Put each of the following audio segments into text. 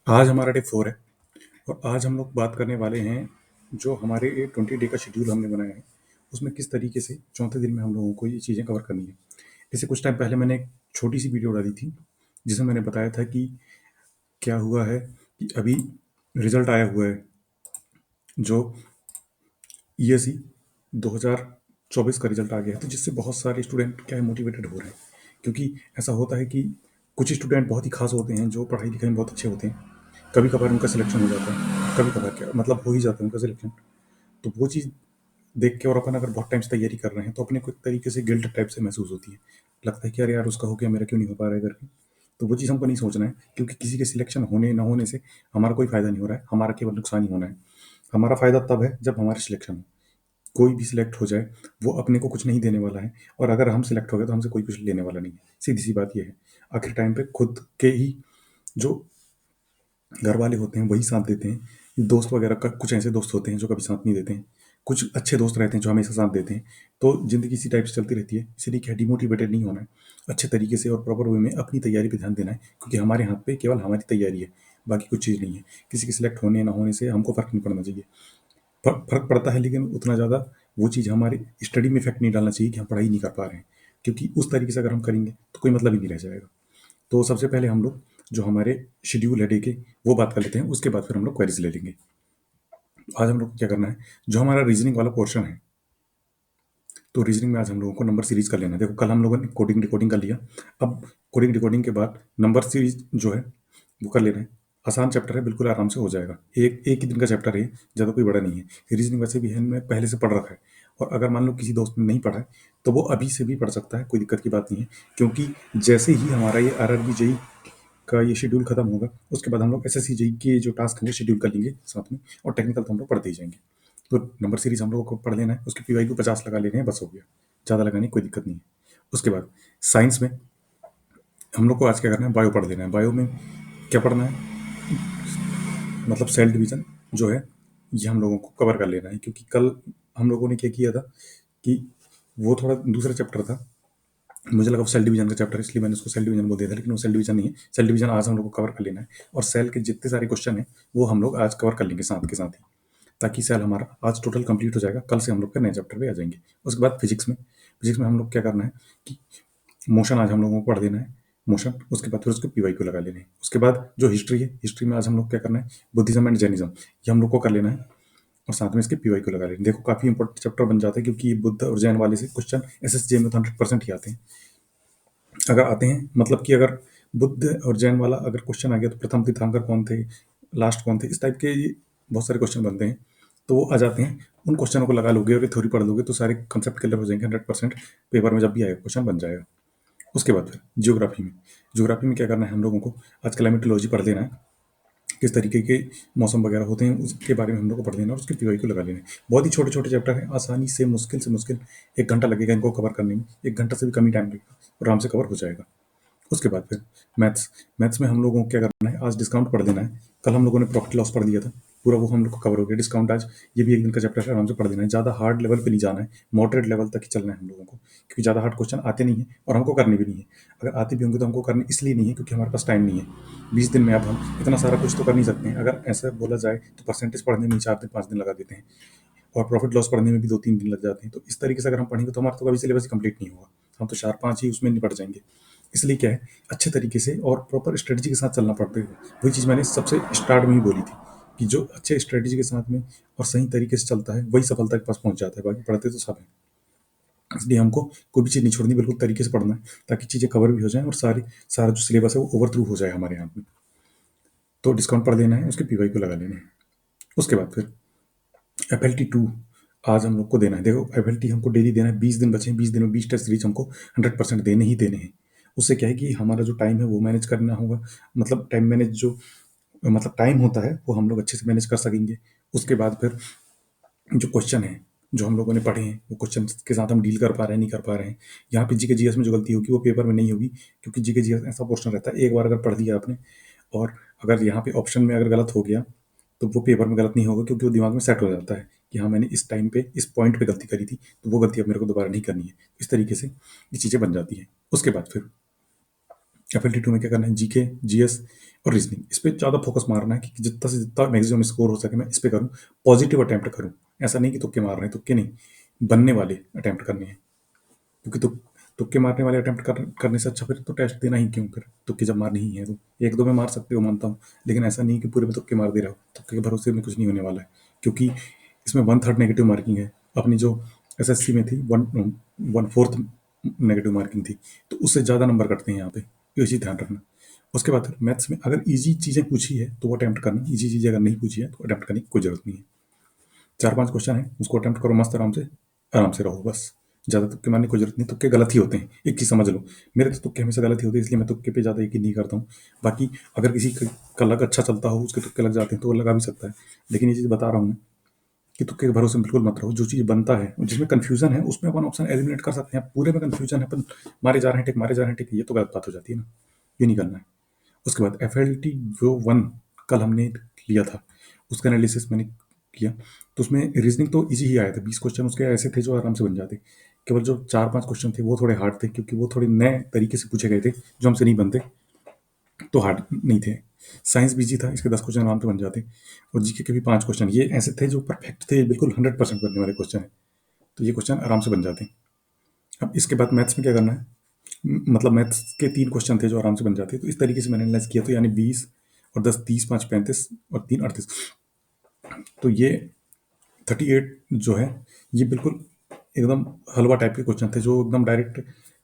आज हमारा डे 4 है और आज हम लोग बात करने वाले हैं जो हमारे 20 डे का शेड्यूल हमने बनाया है, उसमें किस तरीके से चौथे दिन में हम लोगों को ये चीज़ें कवर करनी है। इससे कुछ टाइम पहले मैंने एक छोटी-सी वीडियो डाली थी, जिसमें मैंने बताया था कि क्या हुआ है कि अभी रिज़ल्ट आया हुआ है, जो ईएसई 2024 का रिज़ल्ट आ गया है, तो जिससे बहुत सारे स्टूडेंट क्या है मोटिवेटेड हो रहे हैं। क्योंकि ऐसा होता है कि कुछ स्टूडेंट बहुत ही ख़ास होते हैं, जो पढ़ाई-लिखाई में बहुत अच्छे होते हैं। कभी-कभार उनका सिलेक्शन हो जाता है, कभी-कभार क्या मतलब हो ही जाता है उनका सिलेक्शन। तो वो चीज़ देख के और अपन अगर बहुत टाइम से तैयारी कर रहे हैं, तो अपने को एक तरीके से गिल्ट टाइप से महसूस होती है। लगता है कि अरे यार उसका हो गया, मेरा क्यों नहीं हो पा रहा है करके। तो वो चीज़ हमको नहीं सोचना है, क्योंकि किसी के सिलेक्शन होने ना होने से हमारा कोई फ़ायदा नहीं हो रहा है, हमारा केवल नुकसान ही होना है। हमारा फ़ायदा तब है जब हमारे सिलेक्शन हो। कोई भी सिलेक्ट हो जाए, वो अपने को कुछ नहीं देने वाला है, और अगर हम सिलेक्ट हो गए तो हमसे कोई कुछ लेने वाला नहीं है। सीधी-सी बात ये है। आखिर टाइम पे खुद के ही जो घर वाले होते हैं वही साथ देते हैं। दोस्त वगैरह का कुछ ऐसे दोस्त होते हैं जो कभी साथ नहीं देते हैं। कुछ अच्छे दोस्त रहते हैं जो हमेशा साथ देते हैं। तो ज़िंदगी इसी टाइप से चलती रहती है। इसीलिए क्या डिमोटिवेटेड नहीं होना है। अच्छे तरीके से और प्रॉपर वे में अपनी तैयारी पे ध्यान देना है, क्योंकि हमारे हाथ पे केवल हमारी तैयारी है, बाकी कुछ चीज़ नहीं है। किसी के सिलेक्ट होने ना होने से हमको फ़र्क नहीं पड़ना चाहिए। फ़र्क पड़ता है, लेकिन उतना ज़्यादा वो चीज़ हमारी स्टडी में इफ़ेक्ट नहीं डालना चाहिए कि हम पढ़ाई नहीं कर पा रहे हैं। क्योंकि उस तरीके से अगर हम करेंगे तो कोई मतलब ही नहीं रह जाएगा। तो सबसे पहले हम लोग जो हमारे शेड्यूल है डे के, वो बात कर लेते हैं, उसके बाद फिर हम लोग क्वेरीज ले लेंगे। आज हम लोग को क्या करना है, जो हमारा रीजनिंग वाला पोर्शन है, तो रीजनिंग में आज हम लोगों को नंबर सीरीज कर लेना है। देखो कल हम लोगों ने कोडिंग डिकोडिंग कर लिया, अब कोडिंग डिकोडिंग के बाद नंबर सीरीज जो है वो कर लेना है। आसान चैप्टर है, बिल्कुल आराम से हो जाएगा। एक एक ही दिन का चैप्टर है, ज़्यादा कोई बड़ा नहीं है। रीजनिंग वैसे भी है, मैं पहले से पढ़ रखा है, और अगर मान लो किसी दोस्त ने नहीं पढ़ा है तो वो अभी से भी पढ़ सकता है, कोई दिक्कत की बात नहीं है। क्योंकि जैसे ही हमारा ये आरआरबी जेई का ये शेड्यूल खत्म होगा, उसके बाद हम लोग एसएससी जेई के जो टास्क हैं शेड्यूल कर लेंगे साथ में, और टेक्निकल तो हम लोग पढ़ते ही जाएंगे। तो नंबर सीरीज हम लोगों को पढ़ लेना है, उसके पीवाई को 50 लगा लेने हैं, बस हो गया। ज़्यादा लगाने की कोई दिक्कत नहीं है। उसके बाद साइंस में हम लोग को आज क्या करना है, बायो पढ़ लेना है। बायो में क्या पढ़ना है, मतलब सेल डिवीजन जो है, ये हम लोगों को कवर कर लेना है। क्योंकि कल हम लोगों ने क्या किया था कि वो थोड़ा दूसरा चैप्टर था, मुझे लगा वो सेल डिवीजन का चैप्टर है, इसलिए मैंने उसको सेल डिवीजन बोल दिया था, लेकिन वो सेल डिवीजन नहीं है। सेल डिवीजन आज हम लोग को कवर कर लेना है, और सेल के जितने सारे क्वेश्चन हैं वो हम लोग आज कवर कर लेंगे साथ के साथ ही, ताकि सेल हमारा आज टोटल कंप्लीट हो जाएगा। कल से हम लोग के नए चैप्टर पे आ जाएंगे। उसके बाद फिजिक्स में हम लोग क्या करना है कि मोशन आज हम लोगों को पढ़ देना है, मोशन। उसके बाद फिर उसको पीवाई को लगा लेना है। उसके बाद जो हिस्ट्री है, हिस्ट्री में आज हम लोग क्या करना है, बुद्धिज्म एंड जैनिज्म, ये हम लोग को कर लेना है, और साथ में इसके पीवाई को लगा लेना है। देखो काफ़ी इंपॉर्टेंट चैप्टर बन जाता है, क्योंकि ये बुद्ध और जैन वाले से क्वेश्चन एसएसजे में तो 100% ही आते हैं। अगर आते हैं, मतलब कि अगर बुद्ध और जैन वाला अगर क्वेश्चन आ गया, तो प्रथम तीर्थंकर कौन थे, लास्ट कौन थे, इस टाइप के बहुत सारे क्वेश्चन बनते हैं, तो वो आ जाते हैं। उन क्वेश्चनों को लगा लोगे और थ्योरी पढ़ लोगे, तो सारे कंसेप्ट क्लियर हो जाएंगे। 100% पेपर में जब भी आएगा क्वेश्चन बन जाएगा। उसके बाद फिर ज्योग्राफी में क्या करना है, हम लोगों को आज क्लाइमेटोलॉजी पढ़ लेना है। किस तरीके के मौसम वगैरह होते हैं उसके बारे में हम लोग को पढ़ लेना, और उसके पीवाई को लगा लेना है। बहुत ही छोटे छोटे चैप्टर हैं, आसानी से मुश्किल 1 घंटा लगेगा इनको कवर करने में। 1 घंटा से भी कम ही टाइम लगेगा, आराम से कवर हो जाएगा। उसके बाद फिर मैथ्स मैथ्स में हम लोगों को क्या करना है, आज डिस्काउंट पढ़ देना है। कल हम लोगों ने प्रॉफिट लॉस पढ़ दिया था, पूरा वो हम लोग को कवर हो गया। डिस्काउंट आज ये भी 1 दिन का चैप्टर है, आराम से पढ़ देना है। ज़्यादा हार्ड लेवल पे नहीं जाना है, मॉडरेट लेवल तक ही चलना है हम लोगों को, क्योंकि ज़्यादा हार्ड क्वेश्चन आते नहीं है और हमको करने भी नहीं है। अगर आते भी होंगे तो हमको करने इसलिए नहीं है क्योंकि हमारे पास टाइम नहीं है। 20 दिन में अब हम इतना सारा कुछ तो कर नहीं सकते हैं। अगर ऐसा बोला जाए तो परसेंटेज पढ़ने में ही 4 दिन 5 दिन लगा देते हैं, और प्रॉफिट लॉस पढ़ने में भी 2-3 दिन लग जाते हैं। तो इस तरीके से अगर हम पढ़ेंगे तो हमारा तो कभी सिलेबस कंप्लीट नहीं होगा, हम तो 4-5 ही उसमें निपट जाएंगे। इसलिए क्या है, अच्छे तरीके से और प्रॉपर स्ट्रेटजी के साथ चलना पड़ता है। वही चीज़ मैंने सबसे स्टार्ट में ही बोली थी कि जो अच्छे स्ट्रेटजी के साथ में और सही तरीके से चलता है वही सफलता के पास पहुंच जाता है, बाकी पढ़ते तो सब है। इसलिए हमको कोई भी चीज़ नहीं छोड़नी, बिल्कुल तरीके से पढ़ना है, ताकि चीज़ें कवर भी हो जाएं और सारा जो सिलेबस है वो ओवर थ्रू हो जाए हमारे यहाँ में। तो डिस्काउंट पढ़ लेना है, उसके पीवाई को लगा लेना है। उसके बाद फिर FLT 2 आज हम लोग को देना है। देखो FLT हमको डेली देना है, 20 दिन बचे हैं, 20 दिन में 20 टेस्ट सीरीज हमको 100% देने ही देने हैं। उससे क्या है कि हमारा जो टाइम है वो मैनेज करना होगा, मतलब टाइम मैनेज जो मतलब टाइम होता है वो हम लोग अच्छे से मैनेज कर सकेंगे। उसके बाद फिर जो क्वेश्चन है जो हम लोगों ने पढ़े हैं, वो क्वेश्चन के साथ हम डील कर पा रहे हैं नहीं कर पा रहे हैं। यहाँ पे जीके जीएस में जो गलती होगी वो पेपर में नहीं होगी, क्योंकि जीके जीएस ऐसा पोर्शन रहता है, एक बार अगर पढ़ लिया आपने और अगर यहाँ पे ऑप्शन में अगर गलत हो गया तो वो पेपर में गलत नहीं होगा, क्योंकि वो दिमाग में सेट हो जाता है कि हाँ मैंने इस टाइम पे इस पॉइंट पे गलती करी थी, तो वो गलती अब मेरे को दोबारा नहीं करनी है। इस तरीके से ये चीज़ें बन जाती हैं। उसके बाद फिर FLT 2 में क्या करना है, जीके, जीएस और रीजनिंग, इस पे ज़्यादा फोकस मारना है कि जितना से जितना मैक्सिमम स्कोर हो सके मैं इस पे करूँ, पॉजिटिव अटेम्प्ट करूँ। ऐसा नहीं कि तुक्के मार रहे हैं, तुक्के नहीं, बनने वाले अटेम्प्ट करने हैं। क्योंकि तुक्के मारने वाले अटेम्प्ट करने से अच्छा फिर तो टेस्ट देना ही क्यों, फिर तुक्के जब मारने ही है तो एक दो में मार सकते हो मानता हूँ, लेकिन ऐसा नहीं कि पूरे में तुक्के मार दे रहे हो, तुक्के के भरोसे में कुछ नहीं होने वाला है। क्योंकि इसमें 1/3 नेगेटिव मार्किंग है, अपनी जो SSC में थी 1/4 नेगेटिव मार्किंग थी, तो उससे ज़्यादा नंबर कटते हैं यहाँ पे, ये चीज़ ध्यान रखना। उसके बाद मैथ्स में अगर ईजी चीज़ें पूछी है तो वो अटेम्प्ट करना, ईजी चीज़ें अगर नहीं पूछी है तो अटेम्प्ट करने की कोई जरूरत नहीं है। 4-5 क्वेश्चन है उसको अटेम्प्ट करो मस्त, आराम से रहो बस। ज़्यादा तुक्के मारने की कोई जरूरत नहीं, तुक्के गलत ही होते हैं, एक चीज़ समझ लो, मेरे तो तुक्के हमेशा गलत ही होते हैं, इसलिए मैं तुक्के पे ज़्यादा यकीन नहीं करता हूँ। बाकी अगर किसी का लक अच्छा चलता हो, उसके तुक्के लग जाते हैं तो वो लगा भी सकता है, लेकिन ये चीज़ बता रहा हूँ मैं कि तुक्के के भरोसे में बिल्कुल मत रहो। जो चीज़ बनता है, जिसमें कन्फ्यूजन है, उसमें अपन ऑप्शन एलिमिनेट कर सकते हैं। पूरे में कन्फ्यूजन है, अपन मारे जा रहे हैं टिक, मारे जा रहे हैं टिक, ये तो गलत बात हो जाती है ना, ये नहीं करना है। उसके बाद FLT जो 1 कल हमने लिया था, उसका एनालिसिस मैंने किया, तो उसमें रीजनिंग तो इजी ही आया था, 20 क्वेश्चन उसके ऐसे थे जो आराम से बन जाते। केवल जो 4-5 क्वेश्चन थे वो थोड़े हार्ड थे, क्योंकि वो थोड़े नए तरीके से पूछे गए थे जो हमसे नहीं बनते, तो हार्ड नहीं थे। साइंस बीजी था, इसके 10 क्वेश्चन आराम से बन जाते, और जीके के भी 5 क्वेश्चन ये ऐसे थे जो परफेक्ट थे, बिल्कुल 100% बनने वाले क्वेश्चन है, तो ये क्वेश्चन आराम से बन जाते हैं। अब इसके बाद मैथ्स में क्या करना है, मतलब मैथ्स के 3 क्वेश्चन थे जो आराम से बन जाते, तो इस तरीके से मैंने एनालाइज किया, तो यानी 20 और 10 30, 5 35 और 3 38, तो ये 38 जो है, ये बिल्कुल एकदम हलवा टाइप के क्वेश्चन थे जो एकदम डायरेक्ट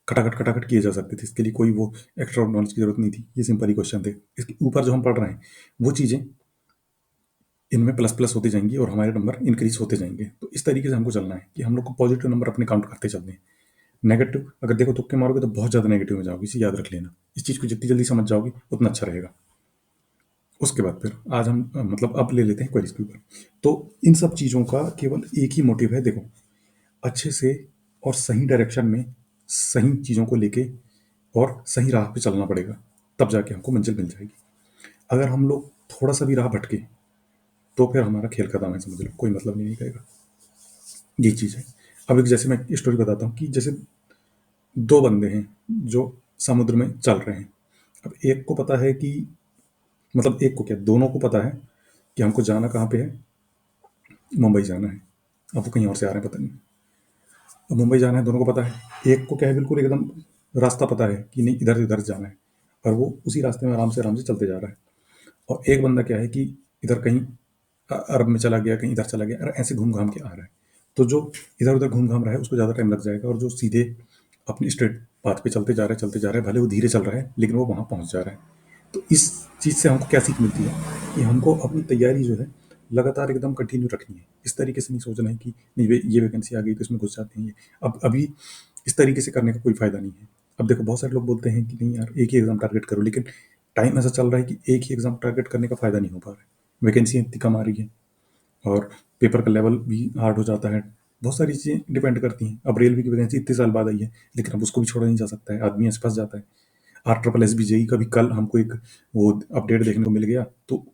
खटाखट खटाखट किए जा सकते थे, इसके लिए कोई वो एक्स्ट्रा नॉलेज की जरूरत नहीं थी, ये सिंपल ही क्वेश्चन थे। इसके ऊपर जो हम पढ़ रहे हैं वो चीज़ें इनमें प्लस प्लस होती जाएंगी और हमारे नंबर इंक्रीज होते जाएंगे, तो इस तरीके से हमको चलना है कि हम लोग को पॉजिटिव नंबर अपने काउंट करते चलने हैं। नेगेटिव अगर देखो तुक्के मारोगे तो बहुत ज़्यादा नेगेटिव में जाओगे, इसे याद रख लेना, इस चीज़ को जितनी जल्दी समझ जाओगे उतना अच्छा रहेगा। उसके बाद फिर आज हम मतलब अब ले लेते हैं क्वेरीज के ऊपर। तो इन सब चीज़ों का केवल एक ही मोटिव है, देखो, अच्छे से और सही डायरेक्शन में सही चीज़ों को लेके और सही राह पे चलना पड़ेगा, तब जाके हमको मंजिल मिल जाएगी। अगर हम लोग थोड़ा सा भी राह भटके तो फिर हमारा खेल खत्म है, समझ लो, कोई मतलब नहीं निकलेगा। ये चीज़ है। अब एक जैसे मैं स्टोरी बताता हूँ कि जैसे दो बंदे हैं जो समुद्र में चल रहे हैं। अब एक को पता है कि, मतलब एक को क्या, दोनों को पता है कि हमको जाना कहाँ पे है, मुंबई जाना है। अब वो कहीं और से आ रहे हैं, पता नहीं। अब मुंबई जाना है, दोनों को पता है। एक को क्या है, बिल्कुल एकदम रास्ता पता है कि नहीं इधर से इधर जाना है, और वो उसी रास्ते में आराम से चलते जा रहा है। और एक बंदा क्या है कि इधर कहीं अरब में चला गया, कहीं इधर चला गया, और ऐसे घूम घाम के आ रहा है। तो जो इधर उधर घूम घाम रहा है उसको ज़्यादा टाइम लग जाएगा, और जो सीधे अपनी स्ट्रेट पाथ पे चलते जा रहे हैं, भले वो धीरे चल रहा है लेकिन वो वहाँ पहुँच जा रहा है। तो इस चीज़ से हमको क्या सीख मिलती है कि हमको अपनी तैयारी जो है लगातार एकदम कंटिन्यू रखनी है। इस तरीके से नहीं सोचना है कि नहीं ये वैकेंसी आ गई तो इसमें घुस जाते हैं, ये अब अभी इस तरीके से करने का कोई फ़ायदा नहीं है। अब देखो बहुत सारे लोग बोलते हैं कि नहीं यार एक ही एग्ज़ाम टारगेट करो, लेकिन टाइम ऐसा चल रहा है कि एक ही एग्ज़ाम टारगेट करने का फ़ायदा नहीं हो पा रहा है। वैकेंसी इतनी कम आ रही है और पेपर का लेवल भी हार्ड हो जाता है। बहुत सारी चीज़ें डिपेंड करती हैं। अब रेलवे की वैकेंसी इतने साल बाद आई है, लेकिन अब उसको भी छोड़ा नहीं जा सकता है, आदमी ऐसे फंस जाता है। RSSB जेई का भी कल हमको एक वो अपडेट देखने को मिल गया, तो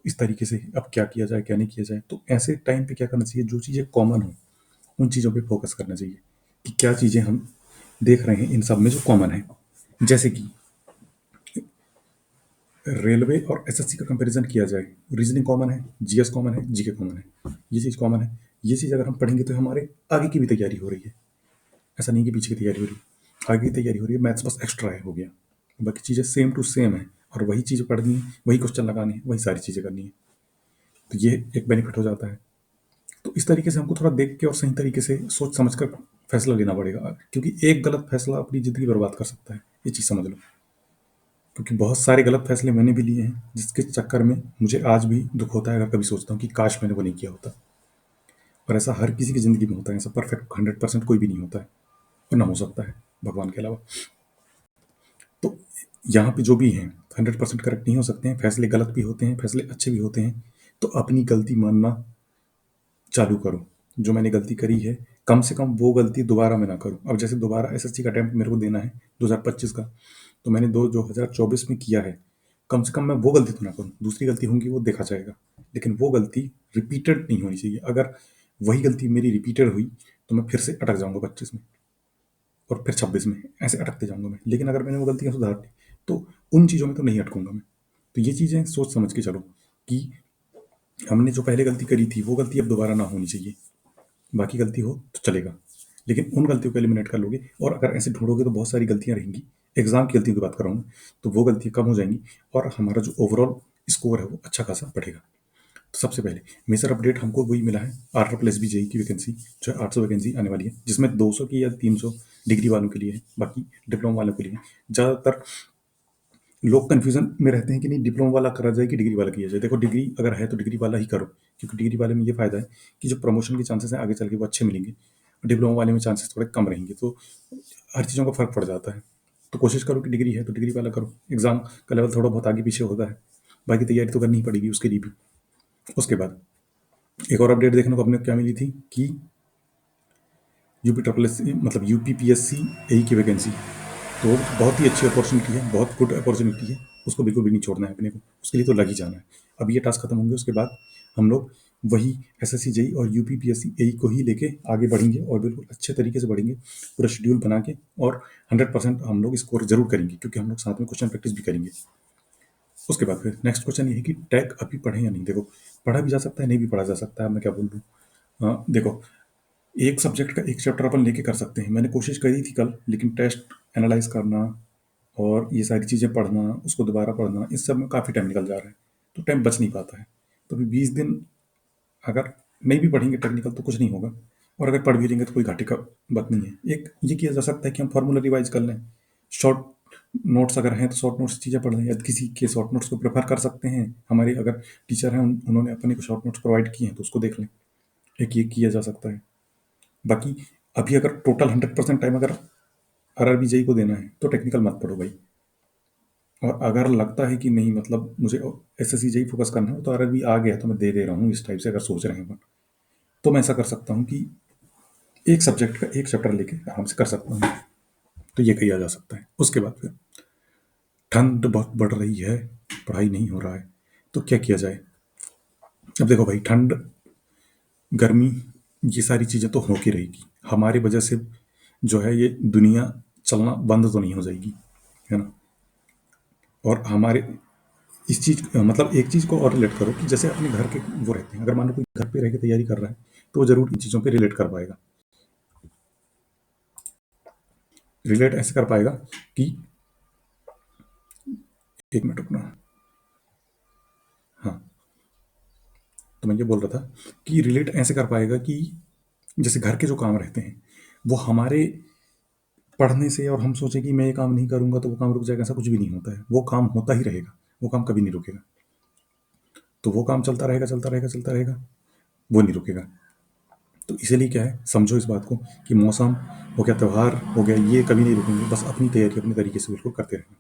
इस तरीके से अब क्या किया जाए क्या नहीं किया जाए। तो ऐसे टाइम पे क्या करना चाहिए, जो चीज़ें कॉमन हो उन चीज़ों पे फोकस करना चाहिए कि क्या चीज़ें हम देख रहे हैं इन सब में जो कॉमन है। जैसे कि रेलवे और SSC का कंपैरिजन किया जाए, रीजनिंग कॉमन है, जीएस कॉमन है, जीके कॉमन है, ये चीज़ कॉमन है। ये चीज़ अगर हम पढ़ेंगे तो हमारे आगे की भी तैयारी हो रही है, ऐसा नहीं कि पीछे की तैयारी हो रही है, आगे की तैयारी हो रही है। मैथ्स बस एक्स्ट्रा है, हो गया, बाकी चीज़ें सेम टू सेम है, और वही चीज़ पढ़नी है, वही क्वेश्चन लगाने हैं, वही सारी चीज़ें करनी है, तो ये एक बेनिफिट हो जाता है। तो इस तरीके से हमको थोड़ा देख के और सही तरीके से सोच समझ कर फैसला लेना पड़ेगा, क्योंकि एक गलत फैसला अपनी ज़िंदगी बर्बाद कर सकता है, ये चीज़ समझ लो। क्योंकि बहुत सारे गलत फैसले मैंने भी लिए हैं, जिसके चक्कर में मुझे आज भी दुख होता है अगर कभी सोचता हूँ कि काश मैंने वो नहीं किया होता। और ऐसा हर किसी की ज़िंदगी में होता है, ऐसा परफेक्ट 100% कोई भी नहीं होता है, और ना हो सकता है भगवान के अलावा। तो यहाँ पे जो भी हैं 100% करेक्ट नहीं हो सकते हैं, फैसले गलत भी होते हैं, फैसले अच्छे भी होते हैं। तो अपनी गलती मानना चालू करो, जो मैंने गलती करी है कम से कम वो गलती दोबारा मैं ना करूँ। अब जैसे दोबारा SSC का अटेम्प्ट मेरे को देना है 2025 का, तो मैंने 2024 में किया है, कम से कम मैं वो गलती तो ना करूँ। दूसरी गलती होंगी वो देखा जाएगा, लेकिन वो गलती रिपीटेड नहीं होनी चाहिए। अगर वही गलती मेरी रिपीटेड हुई तो मैं फिर से अटक जाऊंगा 25 में, और फिर 26 में, ऐसे अटकते जाऊंगा मैं। लेकिन अगर मैंने वो गलतियां सुधार ली, तो उन चीज़ों में तो नहीं अटकूंगा मैं। तो ये चीज़ें सोच समझ के चलो कि हमने जो पहले गलती करी थी वो गलती अब दोबारा ना होनी चाहिए। बाकी गलती हो तो चलेगा, लेकिन उन गलतियों को एलिमिनेट कर लोगे और अगर ऐसे ढूंढोगे तो बहुत सारी गलतियां रहेंगी। एग्जाम की गलतियों की बात कर रहा हूँ, तो वो गलतियां कम हो जाएंगी और हमारा जो ओवरऑल स्कोर है वो अच्छा खासा बढ़ेगा। तो सबसे पहले मेजर अपडेट हमको वही मिला है, आर प्लस बी जेई की वैकेंसी जो है 800 वैकेंसी आने वाली है, जिसमें 200 की या 300 डिग्री वालों के लिए है, बाकी डिप्लोमा वालों के लिए है। ज़्यादातर लोग कन्फ्यूजन में रहते हैं कि नहीं डिप्लोमा वाला करा जाए कि डिग्री वाला किया जाए। देखो डिग्री अगर है तो डिग्री वाला ही करो, क्योंकि डिग्री वाले में ये फायदा है कि जो प्रमोशन के चांसेस हैं आगे चल के वो अच्छे मिलेंगे। डिप्लोमा वाले में चांसेस थोड़े कम रहेंगे, तो हर चीज़ों का फर्क पड़ जाता है। तो कोशिश करो कि डिग्री है तो डिग्री वाला करो। एग्जाम का लेवल थोड़ा बहुत आगे पीछे होता है, बाकी तैयारी तो करनी ही पड़ेगी उसके लिए भी। उसके बाद एक और अपडेट देखने को अपने को क्या मिली थी कि यूपी ट्रिपल एस मतलब यूपी पी एस सी ए की वैकेंसी, तो बहुत ही अच्छी अपॉर्चुनिटी है, बहुत गुड अपॉर्चुनिटी है। उसको बिल्कुल भी नहीं छोड़ना है अपने को, उसके लिए तो लग ही जाना है। अब ये टास्क खत्म होंगे उसके बाद हम लोग वही एस एस सी जेई और यूपी पी एस सी ए को ही लेके आगे बढ़ेंगे और बिल्कुल अच्छे तरीके से बढ़ेंगे, पूरा शेड्यूल बना के। और 100% हम लोग स्कोर जरूर करेंगे, क्योंकि हम लोग साथ में क्वेश्चन प्रैक्टिस भी करेंगे। उसके बाद फिर नेक्स्ट क्वेश्चन ये है कि टैग अभी पढ़ें या नहीं। देखो पढ़ा भी जा सकता है, नहीं भी पढ़ा जा सकता है, मैं क्या बोल दूँ। देखो एक सब्जेक्ट का एक चैप्टर अपन लेके कर सकते हैं। मैंने कोशिश करी थी कल, लेकिन टेस्ट एनालाइज करना और ये सारी चीज़ें पढ़ना, उसको दोबारा पढ़ना, इस सब में काफ़ी टाइम निकल जा रहा है, तो टाइम बच नहीं पाता है। तो अभी 20 दिन अगर नहीं भी पढ़ेंगे टेक्निकल तो कुछ नहीं होगा, और अगर पढ़ भी लेंगे तो कोई घाटे का बात नहीं है। एक ये किया जा सकता है कि हम फार्मूला रिवाइज कर लें, शॉर्ट नोट्स अगर हैं तो शॉर्ट नोट्स चीज़ें पढ़ लें, या किसी के शॉर्ट नोट्स को प्रेफर कर सकते हैं। हमारे अगर टीचर हैं उन्होंने अपने को शॉर्ट नोट्स प्रोवाइड किए हैं तो उसको देख लें, एक ये किया जा सकता है। बाकी अभी अगर टोटल 100% टाइम अगर आरआरबी जेई को देना है तो टेक्निकल मत पढ़ो भाई। और अगर लगता है कि नहीं मतलब मुझे S S C JE focus करना है तो आरआरबी आ गया तो मैं दे रहा हूँ, इस टाइप से अगर सोच रहे हैं अपन, तो मैं ऐसा कर सकता हूँ कि एक सब्जेक्ट का एक चैप्टर लेके आराम से कर सकता हूँ। तो ये किया जा सकता है। उसके बाद फिर ठंड बहुत बढ़ रही है, पढ़ाई नहीं हो रहा है, तो क्या किया जाए। अब देखो भाई ठंड गर्मी ये सारी चीज़ें तो हो की रहेगी, हमारी वजह से जो है ये दुनिया चलना बंद तो नहीं हो जाएगी, है ना। और हमारे इस चीज़ मतलब एक चीज़ को और रिलेट करो कि जैसे अपने घर के वो रहते हैं, अगर मान लो कोई घर पे रह के तैयारी कर रहा है तो वो जरूर इन चीज़ों पे रिलेट कर पाएगा। रिलेट ऐसे कर पाएगा कि एक मिनट रुकना। हाँ, तो मैं ये बोल रहा था कि रिलेट ऐसे कर पाएगा कि जैसे घर के जो काम रहते हैं वो हमारे पढ़ने से, और हम सोचें कि मैं ये काम नहीं करूंगा तो वो काम रुक जाएगा, ऐसा कुछ भी नहीं होता है। वो काम होता ही रहेगा, वो काम कभी नहीं रुकेगा। तो वो काम चलता रहेगा चलता रहेगा चलता रहेगा, वो नहीं रुकेगा। तो इसीलिए क्या है, समझो इस बात को कि मौसम हो गया, त्यौहार हो गया, ये कभी नहीं रुकेंगे। बस अपनी तैयारी अपने तरीके से बिल्कुल करते रहना।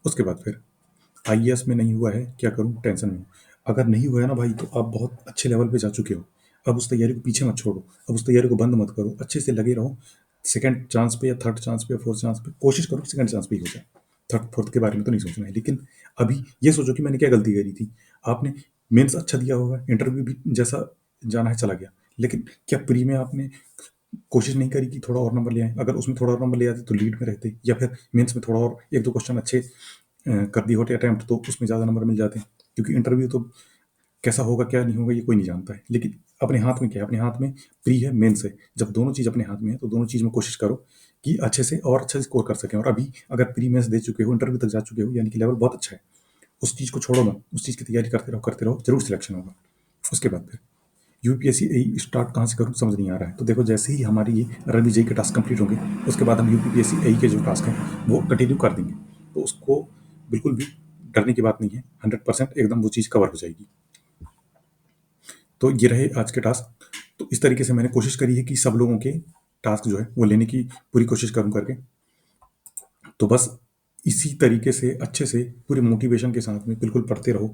उसके बाद फिर आईएएस में नहीं हुआ है, क्या करूं, टेंशन में हूं। अगर नहीं हुआ है ना भाई, तो आप बहुत अच्छे लेवल पे जा चुके हो। अब उस तैयारी को पीछे मत छोड़ो, अब उस तैयारी को बंद मत करो, अच्छे से लगे रहो। सेकंड चांस पे या थर्ड चांस पे या फोर्थ चांस पे कोशिश करो, सेकंड चांस पे ही हो जाए। थर्ड फोर्थ के बारे में तो नहीं सोचना है। लेकिन अभी ये सोचो कि मैंने क्या गलती करी थी। आपने मेंस अच्छा दिया होगा, इंटरव्यू भी जैसा जाना है चला गया, लेकिन क्या प्री में आपने कोशिश नहीं करी कि थोड़ा और नंबर ले आए। अगर उसमें थोड़ा और नंबर ले आते तो लीड में रहते, या फिर मेंस में थोड़ा और एक दो क्वेश्चन अच्छे कर दिए होते अटैम्प्ट तो उसमें ज़्यादा नंबर मिल जाते हैं। क्योंकि इंटरव्यू तो कैसा होगा क्या नहीं होगा ये कोई नहीं जानता है, लेकिन अपने हाथ में क्या है, अपने हाथ में प्री है मेंस है। जब दोनों चीज़ अपने हाथ में है तो दोनों चीज़ में कोशिश करो कि अच्छे से और अच्छा स्कोर कर सकें। और अभी अगर प्री मेंस दे चुके हो, इंटरव्यू तक जा चुके हो, यानी कि लेवल बहुत अच्छा है। उस चीज़ को छोड़ो मत, उस चीज़ की तैयारी करते रहो, जरूर सिलेक्शन होगा। उसके बाद फिर यूपीएससी ए स्टार्ट कहाँ से करूँ समझ नहीं आ रहा है। तो देखो जैसे ही हमारी ये रवि जेई के टास्क कंप्लीट होंगे उसके बाद हम यूपीएससी ए के जो टास्क हैं वो कंटिन्यू कर देंगे। तो उसको बिल्कुल भी डरने की बात नहीं है, 100% एकदम वो चीज़ कवर हो जाएगी। तो ये रहे आज के टास्क। तो इस तरीके से मैंने कोशिश करी है कि सब लोगों के टास्क जो है वो लेने की पूरी कोशिश करूँ करके। तो बस इसी तरीके से अच्छे से पूरे मोटिवेशन के साथ में बिल्कुल पढ़ते रहो,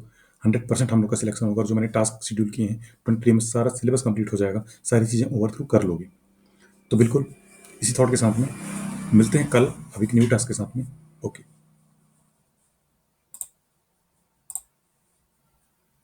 100% हम लोग का सिलेक्शन होगा। और जो मैंने टास्क शेड्यूल किए हैं 20 में सारा सिलेबस कंप्लीट हो जाएगा, सारी चीज़ें ओवर थ्रू कर लोगे। तो बिल्कुल इसी थॉट के साथ में मिलते हैं कल अभी एक न्यू टास्क के साथ में। ओके।